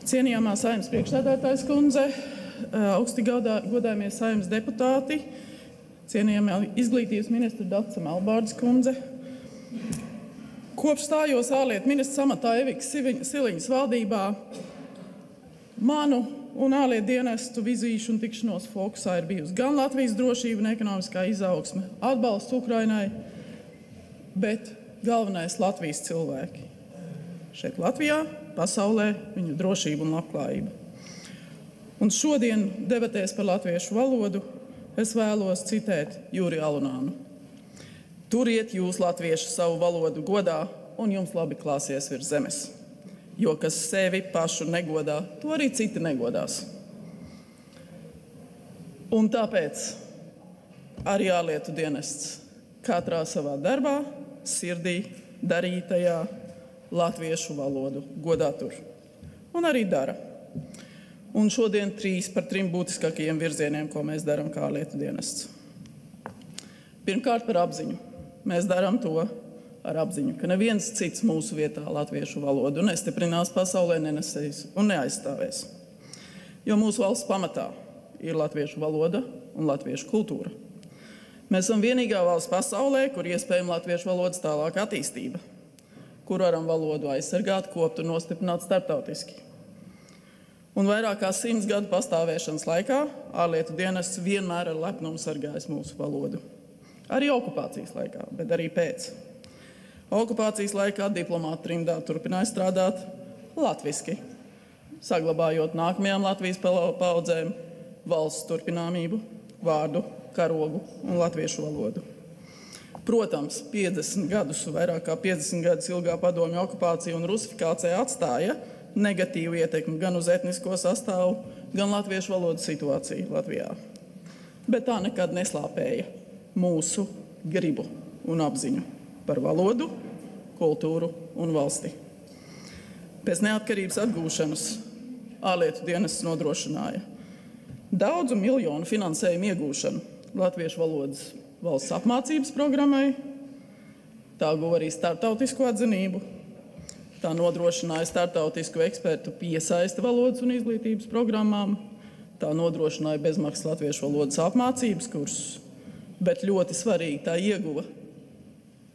Cienījamā Saeimas priekšsēdētājas kundze, augsti godājamie Saeimas deputāti, cienījamā izglītības ministra Dace Melbārdes kundze. Kopš stājos ārlietu ministra amatā Evikas Siliņas valdībā, manu un ārlietu dienestu vizīšu un tikšanos fokusā ir bijusi gan Latvijas drošība un ekonomiskā izaugsme, atbalsts Ukrainai, bet galvenais Latvijas cilvēki. Šeit Latvijā, pasaulē, viņu drošību un labklājību. Un šodien debatēs par latviešu valodu es vēlos citēt Juriju Alunānu. Turiet jūs, latvieši, savu valodu godā, un jums labi klāsies virs zemes. Jo kas sevi pašu negodā, to arī citi negodās. Un tāpēc arī ārlietu dienests katrā savā darbā, sirdī, darītajā latviešu valodu godā tur. Un arī dara. Un šodien par trim būtiskākajiem virzieniem, ko mēs darām kā ārlietu dienests. Pirmkārt par apziņu. Mēs darām to ar apziņu, ka neviens cits mūsu vietā latviešu valodu nestiprinās pasaulē, nenesēs un neaizstāvēs. Jo mūsu valsts pamatā ir latviešu valoda un latviešu kultūra. Mēs esam vienīgā valsts pasaulē, kur iespējama latviešu valodas tālāka attīstība, kur varam valodu aizsargāt, kopt un nostiprināt starptautiski. Un vairāk kā 100 gadu pastāvēšanas laikā ārlietu dienests vienmēr ar lepnumu sargājis mūsu valodu. Arī okupācijas laikā, bet arī pēc. Okupācijas laikā diplomāti trimdā turpināja strādāt latviski, saglabājot nākamajām Latvijas paudzēm valsts turpināmību, vārdu, karogu un latviešu valodu. Protams, 50 gadus, vairāk kā 50 gadus ilgā padomju okupācija un rusifikācija atstāja negatīvu ietekmi gan uz etnisko sastāvu, gan latviešu valodas situāciju Latvijā. Bet tā nekad neslāpēja mūsu gribu un apziņu par valodu, kultūru un valsti. Pēc neatkarības atgūšanas ārlietu dienests nodrošināja daudzu miljonu finansējumu iegūšanu latviešu valodas valsts apmācības programmai, tā guva arī starptautisku atzinību, tā nodrošināja starptautisku ekspertu piesaisti valodas un izglītības programmām, tā nodrošināja bezmaksas latviešu valodas apmācības kursus, bet ļoti svarīgi tā ieguva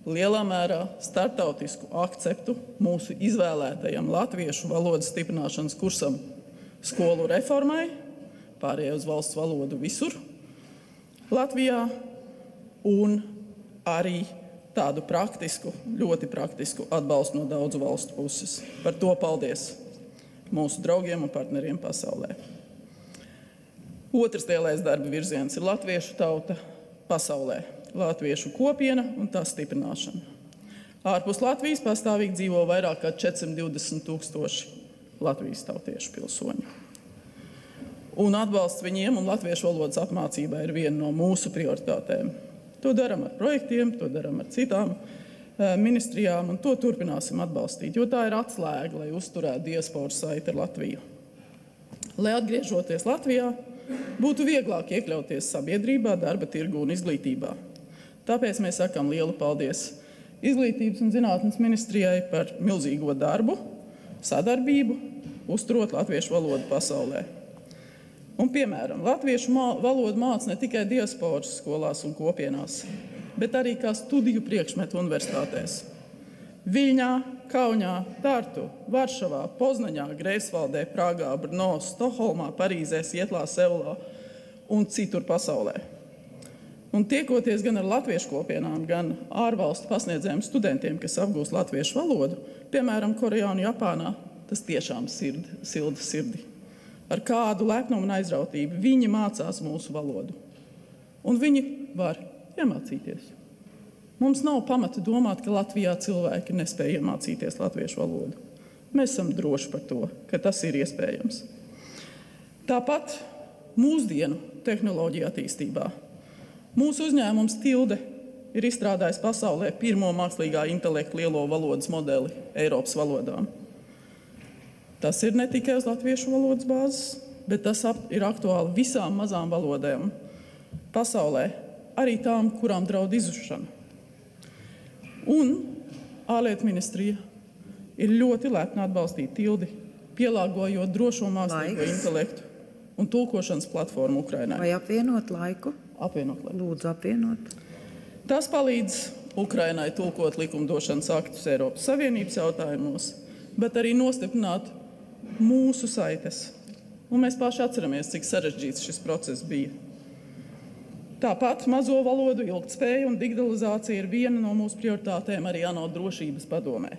lielā mērā starptautisku akceptu mūsu izvēlētajam latviešu valodas stiprināšanas kursam skolu reformai, pārējai uz valsts valodu visur Latvijā, un arī tādu praktisku, ļoti praktisku atbalstu no daudzu valstu puses. Par to paldies mūsu draugiem un partneriem pasaulē. Otrs lielais darba virziens ir latviešu tauta pasaulē, latviešu kopiena un tā stiprināšana. Ārpus Latvijas pastāvīgi dzīvo vairāk kā 420 000 Latvijas tautiešu pilsoņu. Un atbalsts viņiem un latviešu valodas apmācībai ir viena no mūsu prioritātēm. To darām ar projektiem, to darām ar citām ministrijām, un to turpināsim atbalstīt, jo tā ir atslēga, lai uzturētu diasporas saiti ar Latviju. Lai atgriežoties Latvijā, būtu vieglāk iekļauties sabiedrībā, darba tirgu un izglītībā. Tāpēc mēs sakam lielu paldies Izglītības un zinātnes ministrijai par milzīgo darbu, sadarbību, uzturot latviešu valodu pasaulē. Un, piemēram, latviešu valodu māca ne tikai diasporas skolās un kopienās, bet arī kā studiju priekšmetu universitātēs. Viļņā, Kaunijā, Tartu, Varšavā, Poznaņā, Greifsvaldē, Prāgā, Brno, Stokholmā, Parīzē, Sietlā, Seulā un citur pasaulē. Un tiekoties gan ar latviešu kopienām, gan ārvalstu pasniedzējiem studentiem, kas apgūst latviešu valodu, piemēram, Korejā un Japānā, tas tiešām silda sirdi. Ar kādu lepnumu un aizrautību viņi mācās mūsu valodu. Un viņi var iemācīties. Mums nav pamata domāt, ka Latvijā cilvēki nespēja iemācīties latviešu valodu. Mēs esam droši par to, ka tas ir iespējams. Tāpat mūsdienu tehnoloģiju attīstībā. Mūsu uzņēmums Tilde ir izstrādājis pasaulē pirmo mākslīgā intelekta lielo valodas modeli Eiropas valodām. Tas ir ne tikai uz latviešu valodas bāzes, bet tas ir aktuāli visām mazām valodām pasaulē, arī tām, kurām draud izušana. Un ārlietu ministrija ir ļoti lepna atbalstīt Tildi pielāgojot drošo mākslīgo intelektu un tulkošanas platformu Ukrainai. Vai apvienot laiku? Apvienot laiku. Lūdzu, apvienot. Tas palīdz Ukrainai tulkot likumdošanas aktus Eiropas Savienības jautājumos, bet arī nostiprināt mūsu saites. Un mēs paši atceramies, cik sarežģīts šis process bija. Tāpat mazo valodu ilgtspēja un digitalizācija ir viena no mūsu prioritātēm arī ANO drošības padomē.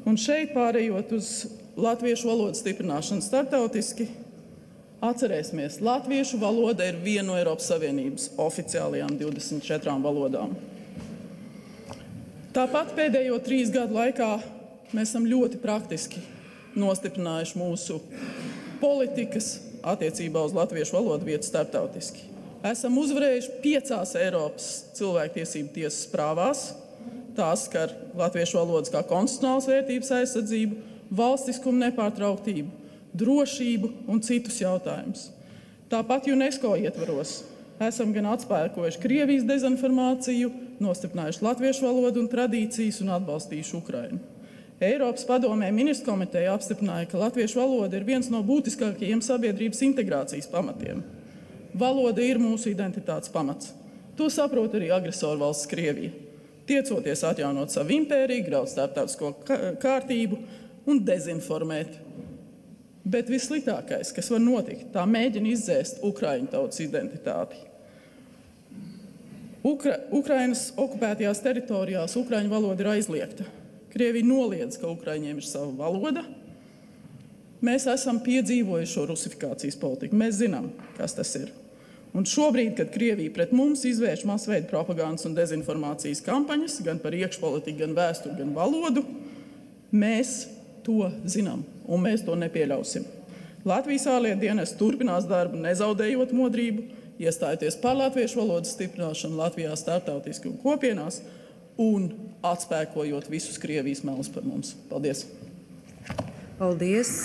Un šeit, pārējot uz latviešu valodas stiprināšanu starptautiski, atcerēsimies, latviešu valoda ir viena no Eiropas Savienības oficiālajām 24 valodām. Tāpat pēdējo 3 gadu laikā mēs esam ļoti praktiski nostiprinājuši mūsu politikas attiecībā uz latviešu valodu vietu starptautiski. Esam uzvarējuši 5 Eiropas cilvēktiesību tiesas prāvās. Tās skar latviešu valodas kā konstitucionālas vērtības aizsardzību, valstiskumu nepārtrauktību, drošību un citus jautājumus. Tāpat UNESCO ietvaros esam gan atspēkojuši Krievijas dezinformāciju, nostiprinājuši latviešu valodu un tradīcijas un atbalstījuši Ukrainu. Eiropas padomē ministru komiteja apstiprināja, ka latviešu valoda ir viens no būtiskākajiem sabiedrības integrācijas pamatiem. Valoda ir mūsu identitātes pamats. To saprot arī agresoru valsts Krievija. Tiecoties atjaunot savu impēriju, graut starptautisko kārtību un dezinformēt. Bet vissliktākais, kas var notikt, tā mēģina izdzēst Ukraiņu tautas identitāti. Ukrainas okupētajās teritorijās Ukraiņu valoda ir aizliegta. Krievija noliedz, ka Ukraiņiem ir sava valoda. Mēs esam piedzīvojuši šo rusifikācijas politiku. Mēs zinām, kas tas ir. Un šobrīd, kad Krievija pret mums izvērš masveida propagandas un dezinformācijas kampaņas, gan par iekšpolitiku, gan vēsturi, gan valodu, mēs to zinām, un mēs to nepieļausim. Latvijas ārlietu dienests turpinās darbu, nezaudējot modrību, iestājoties par latviešu valodas stiprināšanu Latvijā starptautiski un kopienās un atspēkojot visus Krievijas melus par mums. Paldies! Paldies!